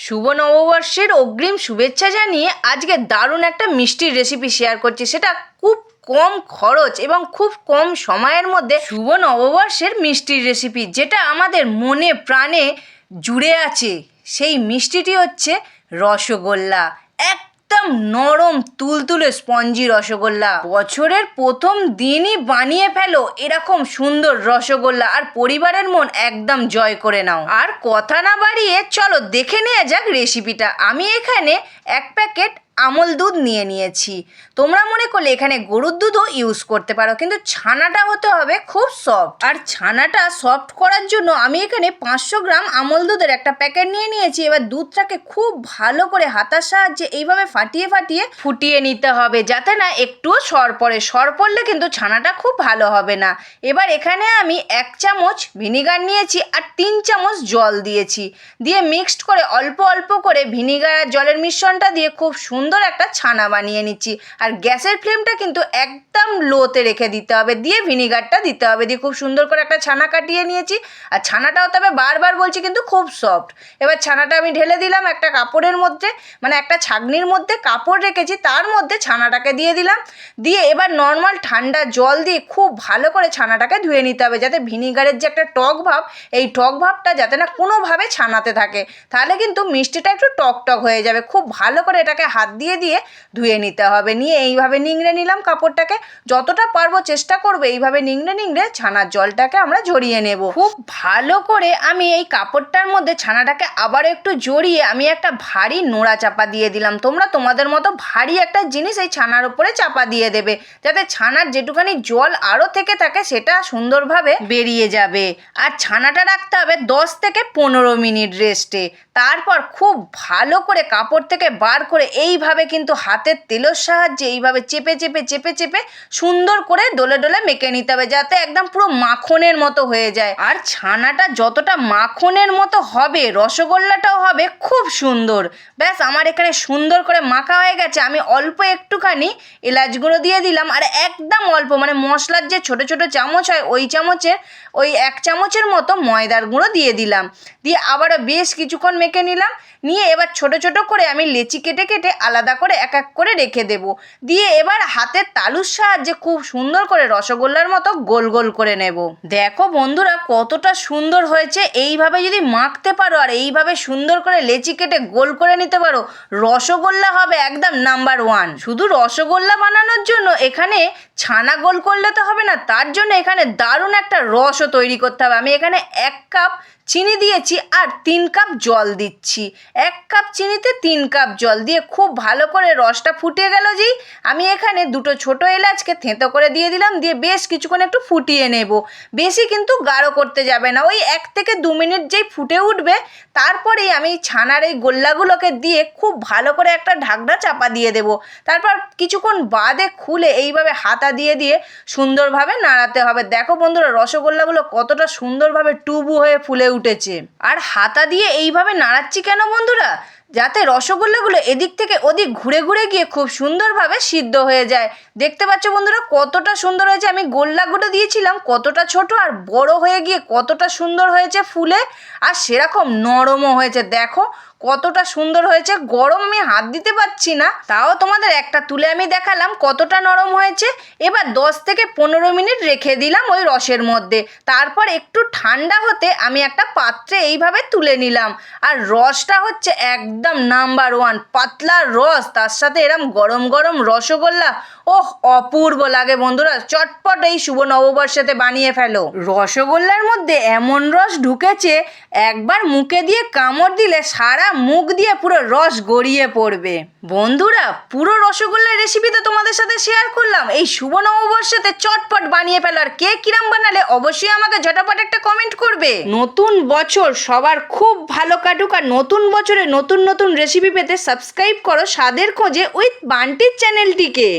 শুভ নববর্ষের অগ্রিম শুভেচ্ছা জানিয়ে আজকে দারুণ একটা মিষ্টির রেসিপি শেয়ার করছি। সেটা খুব কম খরচ এবং খুব কম সময়ের মধ্যে শুভ নববর্ষের মিষ্টির রেসিপি, যেটা আমাদের মনে প্রাণে জুড়ে আছে। সেই মিষ্টিটি হচ্ছে রসগোল্লা। একদম নরম তুলতুলে স্পঞ্জি রসগোল্লা। বছরের প্রথম দিনই বানিয়ে ফেলো এরকম সুন্দর রসগোল্লা, আর পরিবারের মন একদম জয় করে নাও। আর কথা না বাড়িয়ে চলো দেখে নেওয়া যাক রেসিপিটা। আমি এখানে 1 প্যাকেট আমল দুধ নিয়ে নিয়েছি। তোমরা মনে করলে এখানে গরুর দুধও ইউজ করতে পারো, কিন্তু ছানাটা হতে হবে খুব সফট। আর ছানাটা সফট করার জন্য আমি এখানে 500 গ্রাম আমল দুধের একটা প্যাকেট নিয়ে নিয়েছি। এবার দুধটাকে খুব ভালো করে হাতার সাহায্যে এইভাবে ফাটিয়ে ফাটিয়ে ফুটিয়ে নিতে হবে, যাতে না একটুও সর পড়ে। সর পড়লে কিন্তু ছানাটা খুব ভালো হবে না। এবার এখানে আমি 1 চামচ ভিনিগার নিয়েছি আর 3 চামচ জল দিয়েছি। দিয়ে মিক্সড করে অল্প অল্প করে ভিনিগার আর জলের মিশ্রণটা দিয়ে খুব সুন্দর একটা ছানা বানিয়ে নিচ্ছি। আর গ্যাসের ফ্লেমটা কিন্তু একদম লোতে রেখে দিতে হবে, দিয়ে ভিনিগারটা দিতে হবে, দিয়ে খুব সুন্দর করে একটা ছানা কাটিয়ে নিয়েছি। আর ছানাটাও তবে বারবার বলছি কিন্তু খুব সফট। এবার ছানাটা আমি ঢেলে দিলাম একটা কাপড়ের মধ্যে, মানে একটা ছাঁকনির মধ্যে কাপড় রেখেছি, তার মধ্যে ছানাটাকে দিয়ে দিলাম। দিয়ে এবার নর্মাল ঠান্ডা জল দিয়ে খুব ভালো করে ছানাটাকে ধুয়ে নিতে হবে, যাতে ভিনিগারের যে একটা টক ভাব, এই টক ভাবটা যাতে না কোনোভাবে ছানাতে থাকে, তাহলে কিন্তু মিষ্টিটা একটু টক টক হয়ে যাবে। খুব ভালো করে এটাকে হাত দিয়ে দিয়ে ধুয়ে নিতে হবে। নিয়ে এইভাবে নিংড়ে নিলাম কাপড়টাকে। যতটা পারবো চেষ্টা করবো এইভাবে নিংড়ে নিংড়ে ছানার জলটাকে আমরা ঝরিয়ে নেব। খুব ভালো করে আমি এই কাপড়টার মধ্যে ছানাটাকে আবার একটু জড়িয়ে আমি একটা ভারী নোড়া চাপা দিয়ে দিলাম। তোমরা তোমাদের মতো ভারী একটা জিনিস এই ছানার উপরে চাপা দিয়ে দেবে, যাতে ছানার যেটুখানি জল আরও থেকে থাকে সেটা সুন্দরভাবে বেরিয়ে যাবে। আর ছানাটা রাখতে হবে 10 থেকে 15 মিনিট রেস্টে। তারপর খুব ভালো করে কাপড় থেকে বার করে এইভাবে কিন্তু হাতের তেলের সাহায্যে এইভাবে চেপে চেপে চেপে চেপে সুন্দর করে ডলে ডলে মেখে নিতে হবে, যাতে একদম পুরো মাখনের মতো হয়ে যায়। আর ছানাটা যতটা মাখনের মতো হবে রসগোল্লাটাও হবে খুব সুন্দর। ব্যাস আমার এখানে সুন্দর করে মাখা হয়ে গেছে। আমি অল্প একটুখানি এলাচ গুঁড়ো দিয়ে দিলাম, আর একদম অল্প, মানে মশলার যে ছোট ছোট চামচ হয় ওই চামচের ওই 1 চামচের মতো ময়দার গুঁড়ো দিয়ে দিলাম। দিয়ে আবারও বেশ কিছুক্ষণ মেখে নিলাম। নিয়ে এবার ছোট ছোট করে আমি লেচি কেটে কেটে আলাদা করে এক এক করে রেখে দেব। দিয়ে এবার হাতের তালুর সাহায্যে খুব সুন্দর করে রসগোল্লার মতো গোল গোল করে নেব। দেখো বন্ধুরা কতটা সুন্দর হয়েছে। এইভাবে যদি মাখতে পারো আর এইভাবে সুন্দর করে লেচি কেটে গোল করে নিতে পারো, রসগোল্লা হবে একদম নাম্বার 1। শুধু রসগোল্লা বানানোর জন্য এখানে ছানা গোল করলে তো হবে না, তার জন্য এখানে দারুণ একটা রসও তৈরি করতে হবে। আমি এখানে 1 কাপ চিনি দিয়েছি আর 3 কাপ জল দিচ্ছি। 1 কাপ চিনিতে 3 কাপ জল দিয়ে খুব ভালো করে রসটা ফুটে গেল যেই আমি এখানে 2টো ছোটো এলাচকে থেঁতো করে দিয়ে দিলাম। দিয়ে বেশ কিছুক্ষণ একটু ফুটিয়ে নেব। বেশি কিন্তু গাঢ় করতে যাবে না। ওই 1 থেকে 2 মিনিট যেই ফুটে উঠবে, তারপরেই আমি ছানার এই গোল্লাগুলোকে দিয়ে খুব ভালো করে একটা ঢাকনা চাপা দিয়ে দেব। তারপর কিছুক্ষণ বাদে খুলে এইভাবে হাতা দিয়ে দিয়ে সুন্দরভাবে নাড়াতে হবে। দেখো বন্ধুরা রসগোল্লাগুলো কতটা সুন্দরভাবে টুবু হয়ে ফুলে উঠেছে। আর হাতা দিয়ে এইভাবে নাড়াচ্ছি কেন বন্ধুরা, যাতে রসগোল্লাগুলো এদিক থেকে ওদিক ঘুরে ঘুরে গিয়ে খুব সুন্দরভাবে সিদ্ধ হয়ে যায়। দেখতে পাচ্ছ বন্ধুরা কতটা সুন্দর হয়েছে। আমি গোল্লাগুলো দিয়েছিলাম কতটা ছোট, আর বড় হয়ে গিয়ে কতটা সুন্দর হয়েছে ফুলে, আর সেরকম নরমও হয়েছে। দেখো কতটা সুন্দর হয়েছে। গরম আমি হাত দিতে পারছি না, তাও তোমাদের একটা তুলে আমি দেখালাম কতটা নরম হয়েছে। এবার 10 থেকে 15 মিনিট রেখে দিলাম ওই রসের মধ্যে। তারপর একটু ঠান্ডা হতে আমি একটা পাত্রে এইভাবে তুলে নিলাম। আর রসটা হচ্ছে একদম নাম্বার 1, পাতলা রস, তার সাথে এরম গরম গরম রসগোল্লা, ওহ অপূর্ব লাগে বন্ধুরা। চটপট এই শুভ নববর্ষেতে বানিয়ে ফেলো। রসগোল্লার মধ্যে এমন রস ঢুকেছে, একবার মুখে দিয়ে কামড় দিলে সারা মুখ দিয়ে পুরো রস গড়িয়ে পড়বে। বন্ধুরা পুরো রসগোল্লার রেসিপি তো তোমাদের সাথে শেয়ার করলাম। এই শুভ নববর্ষেতে চটপট বানিয়ে ফেলো। আর কে কিরাম বানালে অবশ্যই আমাকে ঝটাপট একটা কমেন্ট করবে। নতুন বছর সবার খুব ভালো কাটুক। আর নতুন বছরে নতুন নতুন রেসিপি পেতে সাবস্ক্রাইব করো স্বাদের খোঁজে উইথ বান্টির চ্যানেলটিকে।